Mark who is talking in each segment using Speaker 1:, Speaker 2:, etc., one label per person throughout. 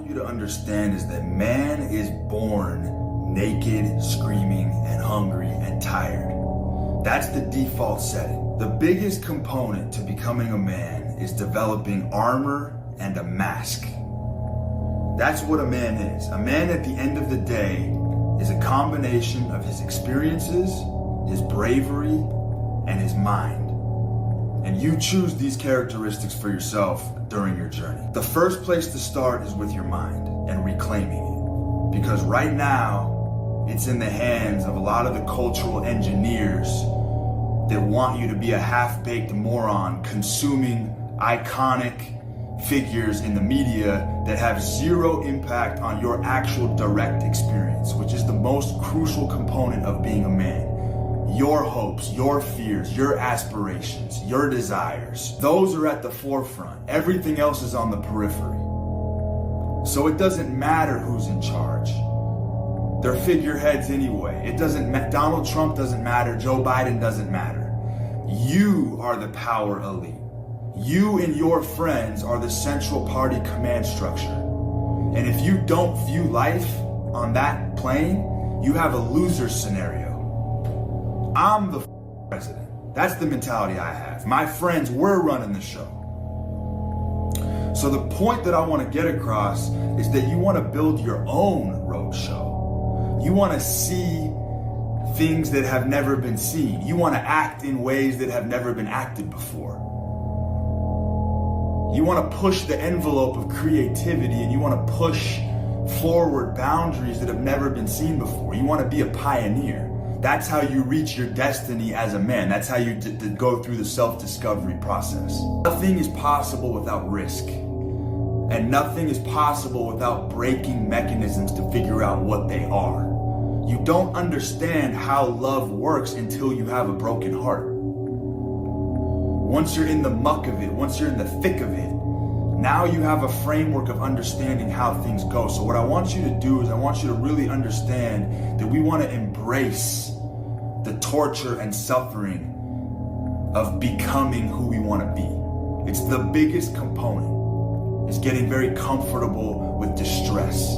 Speaker 1: want you to understand is that man is born naked, screaming, and hungry and tired. That's the default setting. The biggest component to becoming a man is developing armor and a mask. That's what a man is. A man at the end of the day is a combination of his experiences, his bravery, and his mind. And you choose these characteristics for yourself during your journey. The first place to start is with your mind and reclaiming it. Because right now, it's in the hands of a lot of the cultural engineers that want you to be a half-baked moron consuming iconic figures in the media that have zero impact on your actual direct experience, which is the most crucial component of being a man. Your hopes, your fears, your aspirations, your desires, those are at the forefront. Everything else is on the periphery. So it doesn't matter who's in charge. They're figureheads anyway. It doesn't matter. Donald Trump doesn't matter. Joe Biden doesn't matter. You are the power elite. You and your friends are the central party command structure. And if you don't view life on that plane, you have a loser scenario. I'm the president. That's the mentality I have. My friends, we're running the show. So the point that I want to get across is that you want to build your own road show. You want to see things that have never been seen. You want to act in ways that have never been acted before. You want to push the envelope of creativity, and you want to push forward boundaries that have never been seen before. You want to be a pioneer. That's how you reach your destiny as a man. That's how you go through the self-discovery process. Nothing is possible without risk. And nothing is possible without breaking mechanisms to figure out what they are. You don't understand how love works until you have a broken heart. Once you're in the muck of it, once you're in the thick of it, now you have a framework of understanding how things go. So what I want you to do is I want you to really understand that we want to embrace the torture and suffering of becoming who we want to be. It's the biggest component, is getting very comfortable with distress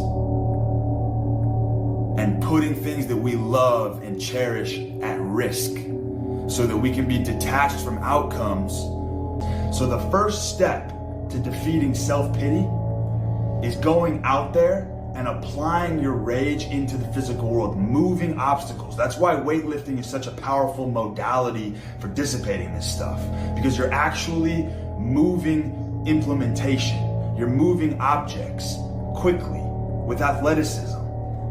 Speaker 1: and putting things that we love and cherish at risk so that we can be detached from outcomes. So the first step to defeating self-pity is going out there and applying your rage into the physical world, moving obstacles. That's why weightlifting is such a powerful modality for dissipating this stuff, because you're actually moving implementation. You're moving objects quickly with athleticism.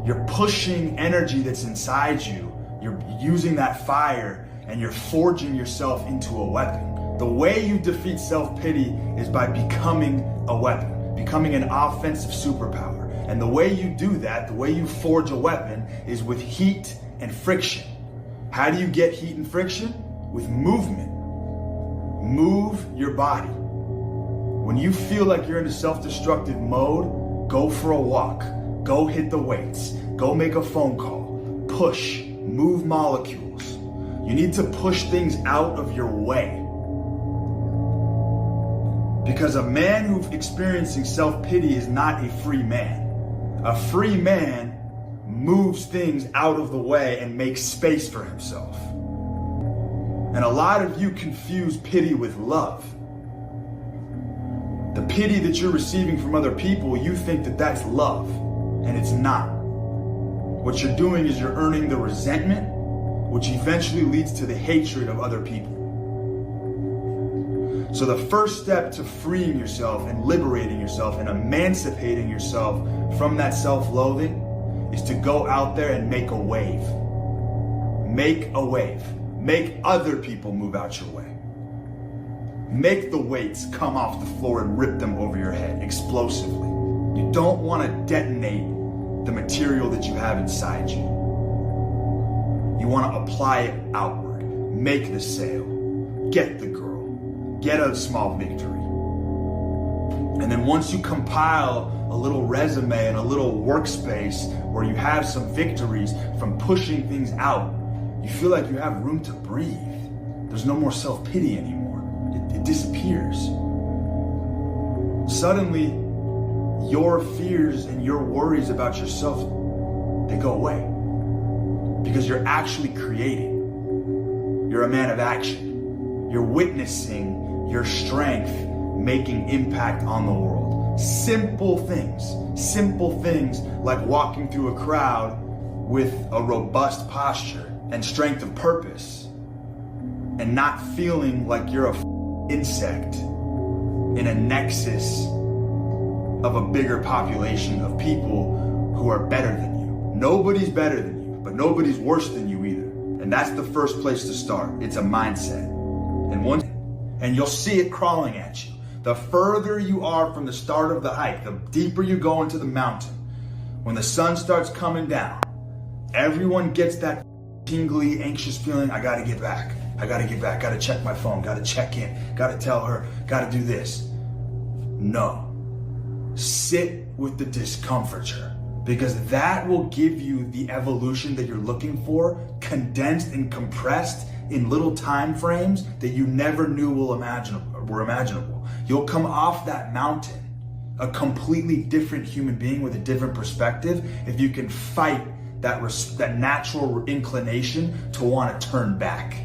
Speaker 1: You're pushing energy that's inside you. You're using that fire and you're forging yourself into a weapon. The way you defeat self-pity is by becoming a weapon, becoming an offensive superpower. And the way you do that, the way you forge a weapon, is with heat and friction. How do you get heat and friction? With movement. Move your body. When you feel like you're in a self-destructive mode, go for a walk. Go hit the weights. Go make a phone call. Push. Move molecules. You need to push things out of your way. Because a man who's experiencing self-pity is not a free man. A free man moves things out of the way and makes space for himself. And a lot of you confuse pity with love. The pity that you're receiving from other people, you think that that's love, and it's not. What you're doing is you're earning the resentment, which eventually leads to the hatred of other people. So the first step to freeing yourself and liberating yourself and emancipating yourself from that self-loathing is to go out there and make a wave. Make a wave. Make other people move out your way. Make the weights come off the floor and rip them over your head explosively. You don't want to detonate the material that you have inside you. You want to apply it outward. Make the sale. Get the girl. Get a small victory. And then once you compile a little resume and a little workspace where you have some victories from pushing things out, you feel like you have room to breathe. There's no more self-pity anymore. It disappears. Suddenly, your fears and your worries about yourself, they go away. Because you're actually creating. You're a man of action. You're witnessing your strength making impact on the world. Simple things like walking through a crowd with a robust posture and strength of purpose and not feeling like you're a insect in a nexus of a bigger population of people who are better than you. Nobody's better than you, but nobody's worse than you either. And that's the first place to start. It's a mindset. And you'll see it crawling at you. The further you are from the start of the hike, the deeper you go into the mountain. When the sun starts coming down, everyone gets that tingly, anxious feeling. I gotta get back. Gotta check my phone. Gotta check in. Gotta tell her. Gotta do this. No. Sit with the discomfiture, because that will give you the evolution that you're looking for, condensed and compressed in little time frames that you never knew were imaginable. You'll come off that mountain a completely different human being with a different perspective if you can fight that natural inclination to want to turn back.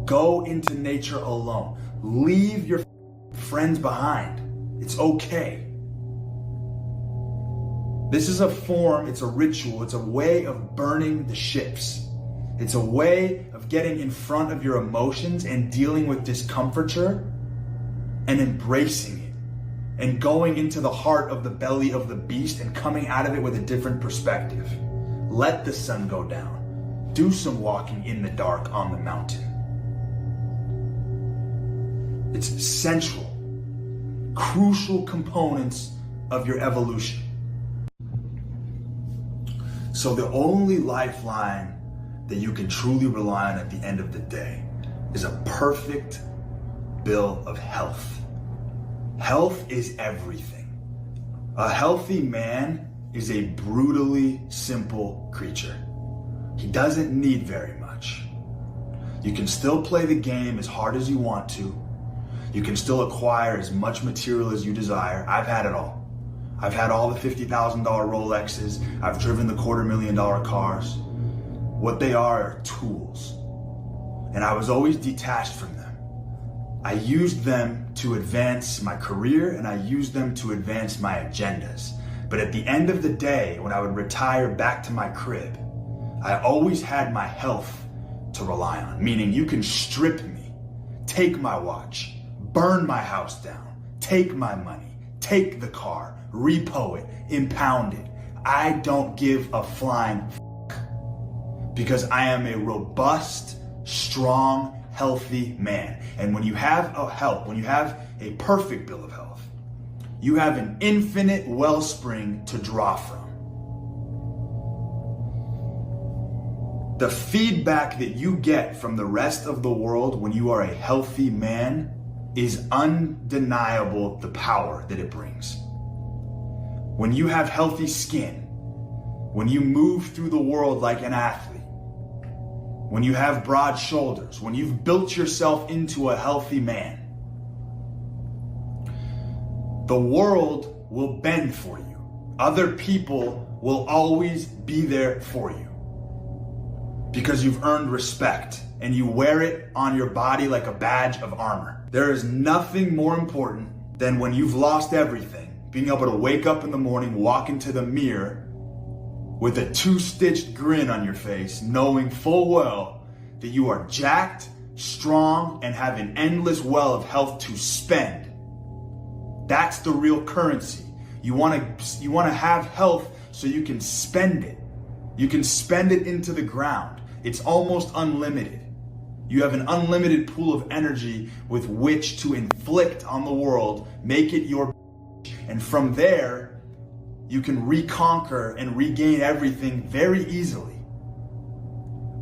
Speaker 1: Go into nature alone. Leave your friends behind. It's okay. This is a form, it's a ritual, it's a way of burning the ships. It's a way of getting in front of your emotions and dealing with discomfiture and embracing it and going into the heart of the belly of the beast and coming out of it with a different perspective. Let the sun go down. Do some walking in the dark on the mountain. It's central, crucial components of your evolution. So the only lifeline that you can truly rely on at the end of the day is a perfect bill of health. Health is everything. A healthy man is a brutally simple creature. He doesn't need very much. You can still play the game as hard as you want to. You can still acquire as much material as you desire. I've had it all. I've had all the $50,000 Rolexes. I've driven the $250,000 cars. What they are tools. And I was always detached from them. I used them to advance my career and I used them to advance my agendas. But at the end of the day, when I would retire back to my crib, I always had my health to rely on. Meaning you can strip me, take my watch, burn my house down, take my money, take the car, repo it, impound it. I don't give a flying because I am a robust, strong, healthy man. And when you have when you have a perfect bill of health, you have an infinite wellspring to draw from. The feedback that you get from the rest of the world when you are a healthy man is undeniable, the power that it brings. When you have healthy skin, when you move through the world like an athlete, when you have broad shoulders, when you've built yourself into a healthy man, the world will bend for you. Other people will always be there for you because you've earned respect and you wear it on your body like a badge of armor. There is nothing more important than when you've lost everything, being able to wake up in the morning, walk into the mirror with a two-stitched grin on your face, knowing full well that you are jacked, strong, and have an endless well of health to spend. That's the real currency. You want to have health so you can spend it. You can spend it into the ground. It's almost unlimited. You have an unlimited pool of energy with which to inflict on the world, make it your, and from there, you can reconquer and regain everything very easily.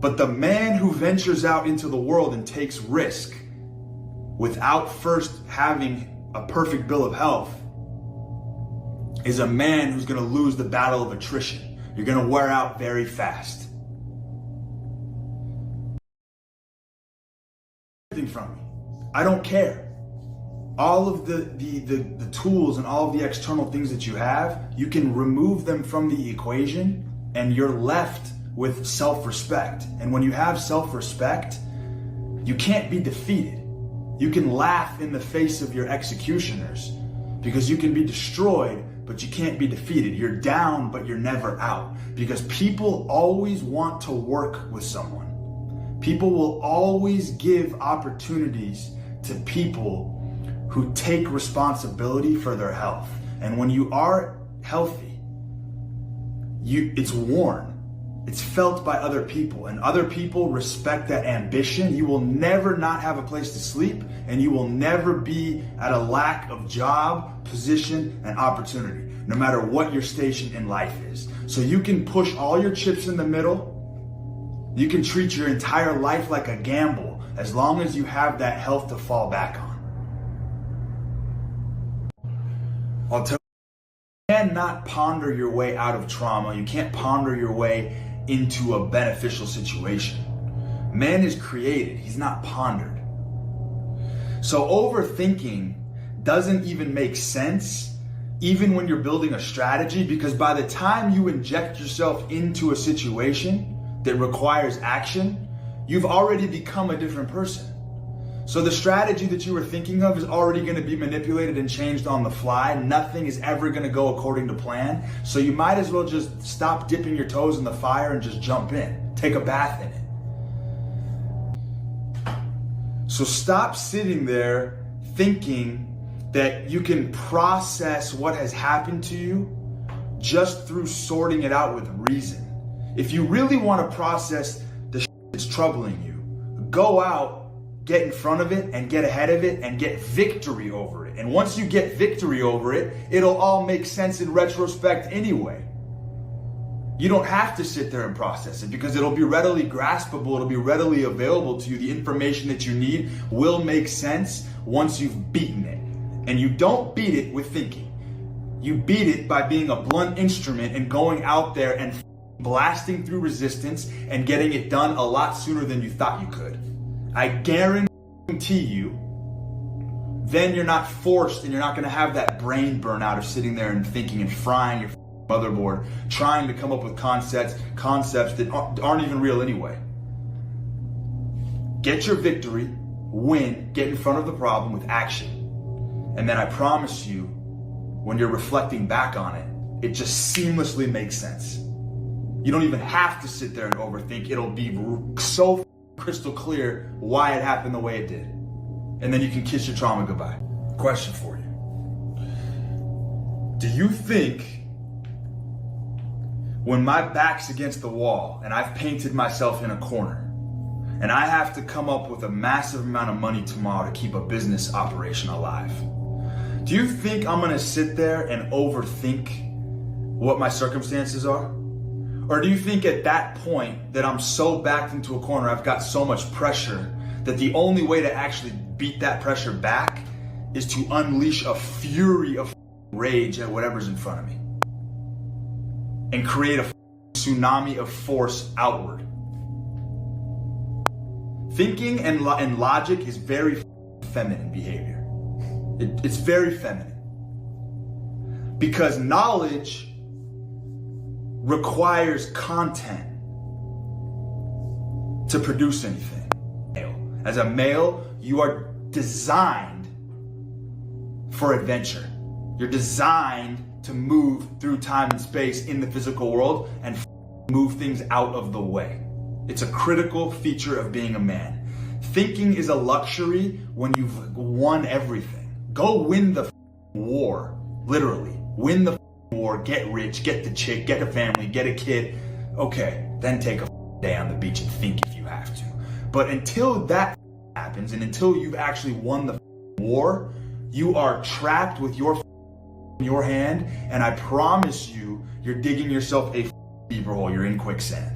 Speaker 1: But the man who ventures out into the world and takes risk without first having a perfect bill of health is a man who's going to lose the battle of attrition. You're going to wear out very fast. From me. I don't care. all of the tools and all of the external things that you have, you can remove them from the equation and you're left with self-respect. And when you have self-respect, you can't be defeated. You can laugh in the face of your executioners because you can be destroyed, but you can't be defeated. You're down, but you're never out, because people always want to work with someone. People will always give opportunities to people who take responsibility for their health. And when you are healthy, it's worn. It's felt by other people, and other people respect that ambition. You will never not have a place to sleep, and you will never be at a lack of job, position, and opportunity, no matter what your station in life is. So you can push all your chips in the middle. You can treat your entire life like a gamble, as long as you have that health to fall back on. I'll tell you, you cannot ponder your way out of trauma. You can't ponder your way into a beneficial situation. Man is created, he's not pondered. So overthinking doesn't even make sense, even when you're building a strategy, because by the time you inject yourself into a situation that requires action, you've already become a different person. So the strategy that you were thinking of is already going to be manipulated and changed on the fly. Nothing is ever going to go according to plan. So you might as well just stop dipping your toes in the fire and just jump in. Take a bath in it. So stop sitting there thinking that you can process what has happened to you just through sorting it out with reason. If you really want to process the shit that's troubling you, go out, get in front of it and get ahead of it and get victory over it. And once you get victory over it, it'll all make sense in retrospect anyway. You don't have to sit there and process it, because it'll be readily graspable, it'll be readily available to you. The information that you need will make sense once you've beaten it. And you don't beat it with thinking. You beat it by being a blunt instrument and going out there and blasting through resistance and getting it done a lot sooner than you thought you could. I guarantee you, then you're not forced and you're not going to have that brain burnout of sitting there and thinking and frying your motherboard, trying to come up with concepts that aren't even real anyway. Get your victory, win, get in front of the problem with action. And then I promise you, when you're reflecting back on it, it just seamlessly makes sense. You don't even have to sit there and overthink. It'll be so crystal clear why it happened the way it did. And then you can kiss your trauma goodbye. Question for you. Do you think when my back's against the wall and I've painted myself in a corner and I have to come up with a massive amount of money tomorrow to keep a business operation alive, do you think I'm gonna sit there and overthink what my circumstances are? Or do you think at that point that I'm so backed into a corner, I've got so much pressure that the only way to actually beat that pressure back is to unleash a fury of rage at whatever's in front of me and create a tsunami of force outward? Thinking and logic is very feminine behavior. It's very feminine, because knowledge requires content to produce anything. As a male, you are designed for adventure. You're designed to move through time and space in the physical world and move things out of the way. It's a critical feature of being a man. Thinking is a luxury when you've won everything. Go win the war, literally. Win the war, get rich, get the chick, get a family, get a kid. Okay, then take a day on the beach and think if you have to. But until that happens and until you've actually won the war, you are trapped with your hand, and I promise you, you're digging yourself a deeper hole. You're in quicksand.